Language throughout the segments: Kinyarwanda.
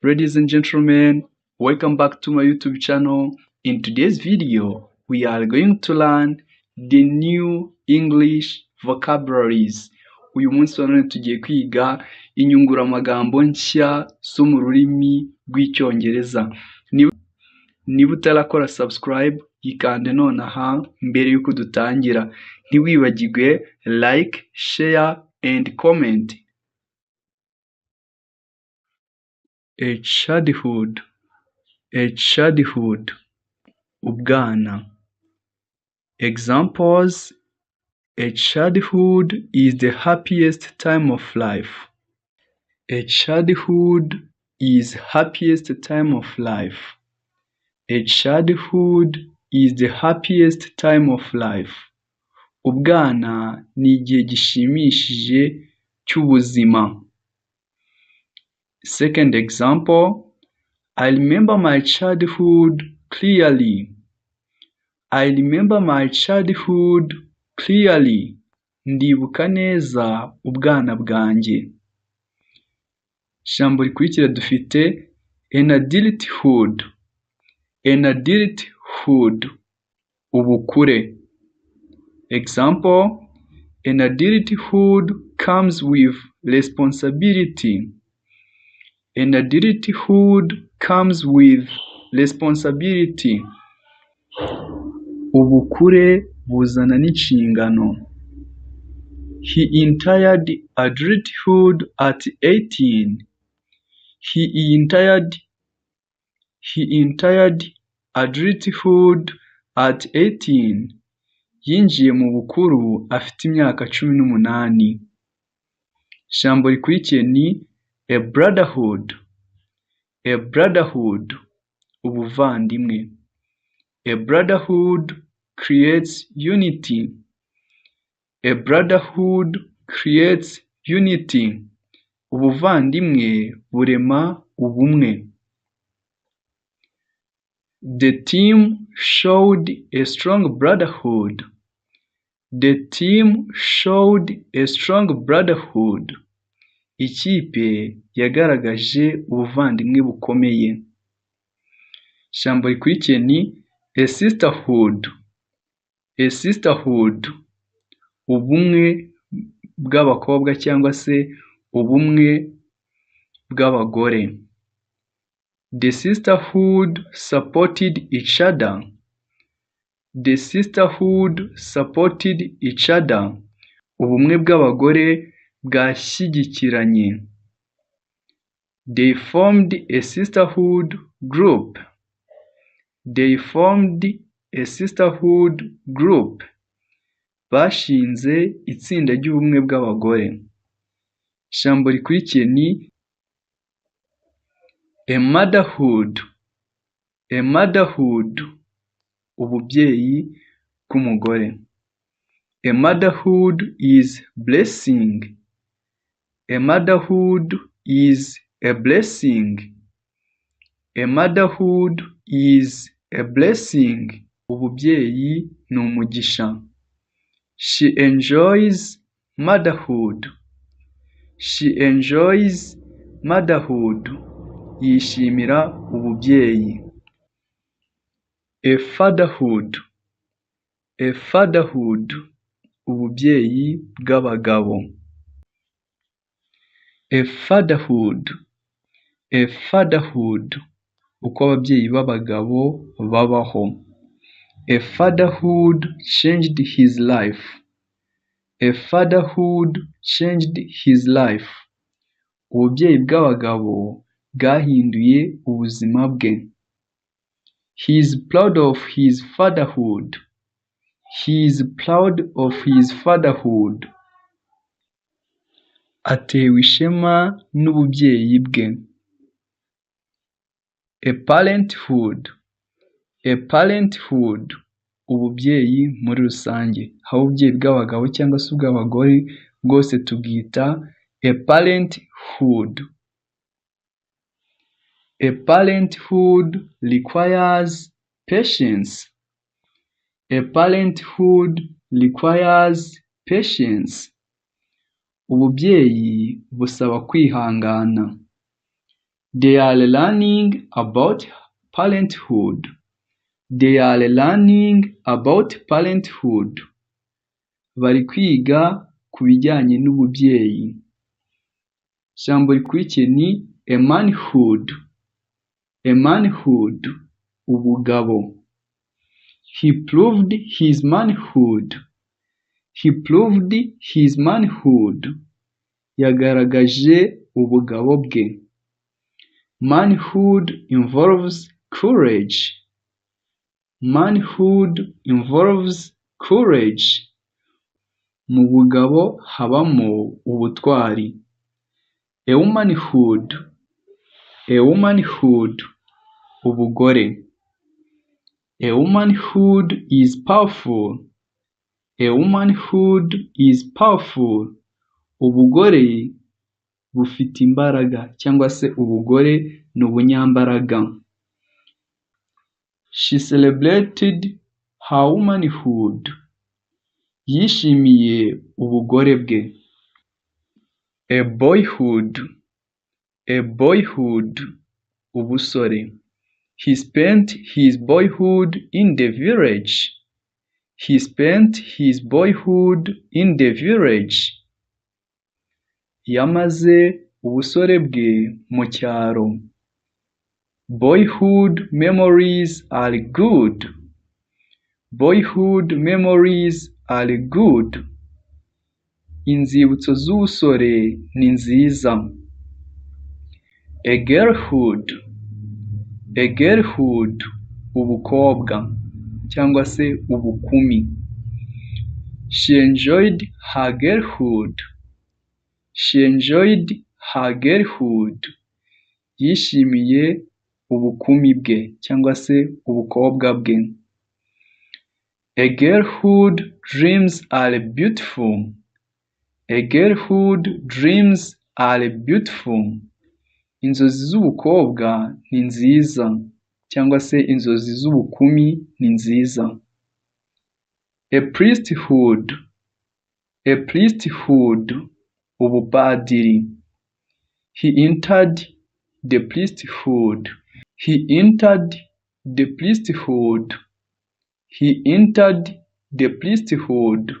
Ladies and gentlemen, welcome back to my YouTube channel. In today's video, we are going to learn the new English vocabularies. Uyu munsi wa none tugiye kwiga inyunguramagambo nshya zo mu rurimi rw'Icyongereza. Niba utarakora subscribe, yikande nonaha mbere yuko dutangira. Ntiwibagirwe like, share and comment. A childhood, ubwana. Examples: a childhood is the happiest time of life. A childhood is happiest time of life. A childhood is the happiest time of life. Ubwana ni igihe gishimishije cy'ubuzima. Second example, I remember my childhood clearly. I remember my childhood clearly. Ndibuka neza ubwana bwanjye. Ijambo rikurikira dufite an adulthood. An adulthood, ubukure. Example, an adulthood comes with responsibility. An adulthood comes with responsibility. Ubukure buzana n'inshingano. He entered adulthood at 18. He entered adulthood at 18. Yinjiye mu bukuru afite imyaka 18. Ijambo rikurikiye ni a brotherhood. A brotherhood, ubuvandimwe. A brotherhood creates unity. A brotherhood creates unity. Ubuvandimwe burema ubumwe. The team showed a strong brotherhood. The team showed a strong brotherhood. Ikipe yagaragaje ubuvandimwe bukomeye. Ijambo rikurikiye ni a sisterhood. A sisterhood, ubumwe bw'abakobwa cyangwa se ubumwe bw'abagore. The sisterhood supported each other. The sisterhood supported each other. Ubumwe bw'abagore bwashyigikiranye. They formed a sisterhood group. They formed a sisterhood group. Bashinze itsinda ry'ubumwe bw'abagore. Ijambo rikurikiye ni a motherhood. A motherhood, ububyeyi bw'umugore. A motherhood is blessing. A motherhood is a blessing. A motherhood is a blessing. Ububyeyi ni umugisha. She enjoys motherhood. She enjoys motherhood. Yishimira ububyeyi. A fatherhood. A fatherhood, ububyeyi bw'abagabo. A fatherhood. A fatherhood, uko ababyeyi b'abagabo babaho. A fatherhood changed his life. A fatherhood changed his life. Ububyeyi bw'abagabo bwahinduye ubuzima bwe. He is proud of his fatherhood. He is proud of his fatherhood. Atewe ishema n'ububyeyi bwe. A parenthood. A parenthood, ububyeyi muri rusange. Aho ububyeyi bw'abagabo cyangwa se ubw'abagore bwose tubwita a parenthood. A parenthood requires patience. A parenthood requires patience. Ububyeyi busaba kwihangana. They are learning about parenthood. They are learning about parenthood. Bari kwiga ku bijyanye n'ububyeyi. Ijambo rikurikiye ni a manhood. A manhood, ubugabo. He proved his manhood. He proved his manhood. Yagaragaje ubugabo bwe. Manhood involves courage. Manhood involves courage. Mu bugabo habamo ubutwari. A womanhood. A womanhood, ubugore. A womanhood is powerful. A womanhood is powerful. Ubugore bufite imbaraga cyangwa se ubugore ni ubunyambaraga. She celebrated her womanhood. Yishimiye ubugore bwe. A boyhood. A boyhood, ubusore. He spent his boyhood in the village. He spent his boyhood in the village. Yamaze ubusore bwe mu cyaro. Boyhood memories are good. Boyhood memories are good. Inzibutso z'ubusore ni nziza. A girlhood. A girlhood, ubukobwa cyangwa se ubukumi. She enjoyed her girlhood. She enjoyed her girlhood. Yishimiye ubukumi bwe cyangwa se ubukobwa bwe. A girlhood dreams are beautiful. A girlhood dreams are beautiful. Inzozi z'ubukobwa ni nziza cyangwa se inzozi z'ubukumi ni nziza. A priesthood. A priesthood, ubupadiri. He entered the priesthood. He entered the priesthood. He entered the priesthood.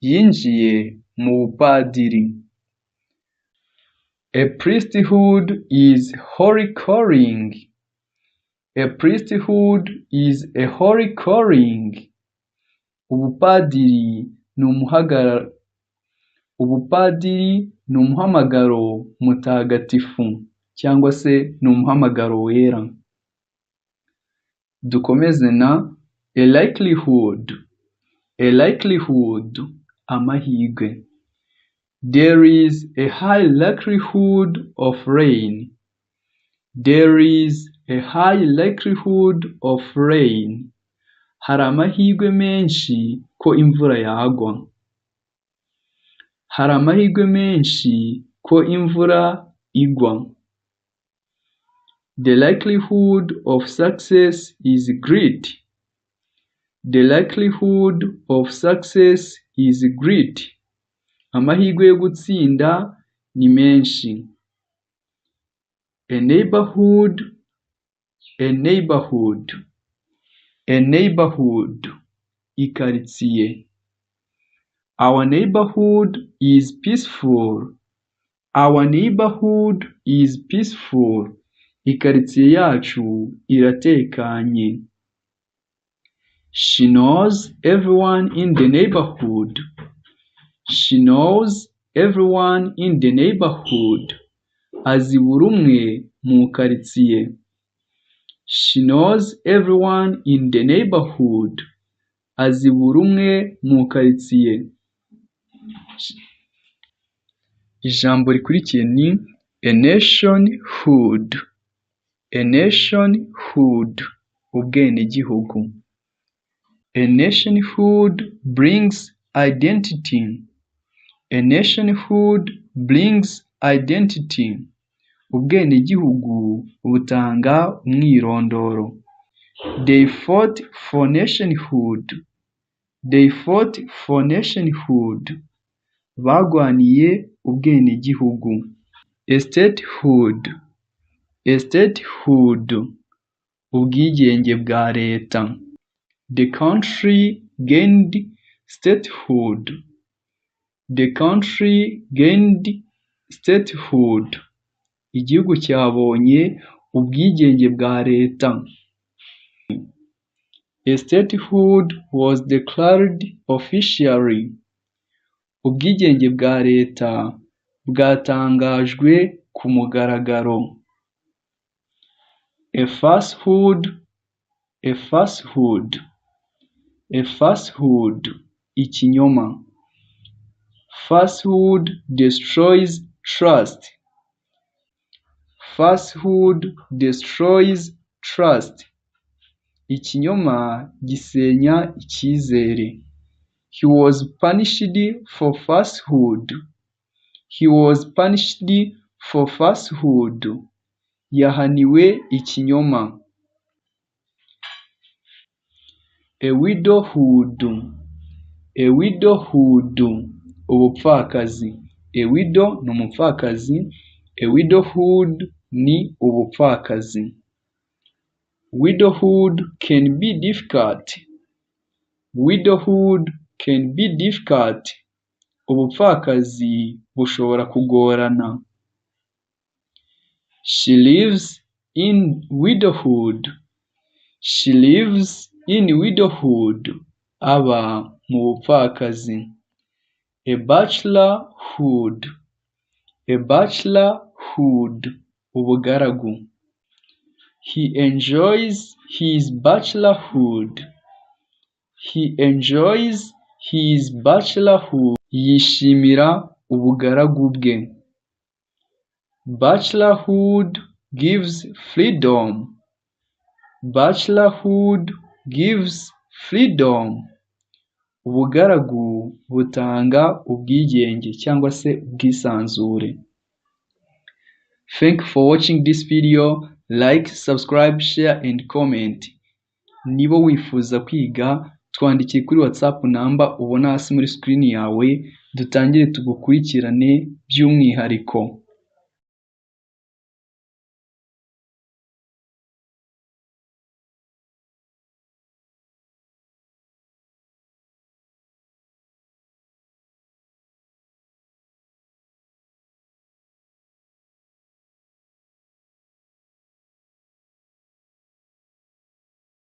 Yinjiye mu bupadiri. A priesthood is holy calling. A priesthood is a holy calling. Ubupadiri ni umuhamagaro mutagatifu cyangwa se ni umuhamagaro wera. Dukomeze na a likelihood. A likelihood, amahirwe. There is a high likelihood of rain. There is a high likelihood of rain. Hari amahirwe menshi ko imvura yagwa. Hari amahirwe menshi ko imvura igwa. The likelihood of success is great. The likelihood of success is great. Amahirwe yo gutsinda ni menshi. A neighborhood. A neighborhood. A neighborhood, ikaritsiye. Our neighborhood is peaceful. Our neighborhood is peaceful. Ikaritsiye yacu iratekanye. She knows everyone in the neighborhood. She knows everyone in the neighborhood. Azi buri umwe mu karitsiye. She knows everyone in the neighborhood. Azi buri umwe mu karitsiye. Ijambo rikurikiye ni a nationhood. A nationhood, ubwenegihugu. A nationhood brings identity. A nationhood brings identity. Ubwenegihugu butanga umwirondoro. They fought for nationhood. They fought for nationhood. Bagwaniye ubwenegihugu. A statehood. statehood, ubwigenge bwa leta. The country gained statehood. The country gained statehood. Igihugu cyabonye ubwigenge bwa leta. A statehood was declared officially. Ubwigenge bwa leta bwatangajwe ku mugaragaro. A falsehood. A falsehood. A falsehood, ikinyoma. Falsehood destroys trust. Falsehood destroys trust. Ikinyoma gisenya icyizere. He was punished for falsehood. He was punished for falsehood. Yahaniwe ikinyoma. A widowhood. A widowhood, ubupfakazi. A widow ni umupfakazi. A widowhood ni ubupfakazi. Widowhood can be difficult. Widowhood can be difficult. Ubupfakazi bushobora kugorana. She lives in widowhood. She lives in widowhood. Aba mu bupfakazi. A bachelorhood. A bachelorhood, ubugaragu. He enjoys his bachelorhood. He enjoys his bachelorhood. Yishimira ubugaragu bwe. Bachelorhood gives freedom. Bachelorhood gives freedom. Ubugaragu butanga ubwigenge cyangwa se ubwisanzure. Thank you for watching this video. Like, subscribe, share and comment. Niba wifuza kwiga, twandikire kuri WhatsApp number ubona hasi muri screen yawe, dutangire tugukurikirane by'umwihariko.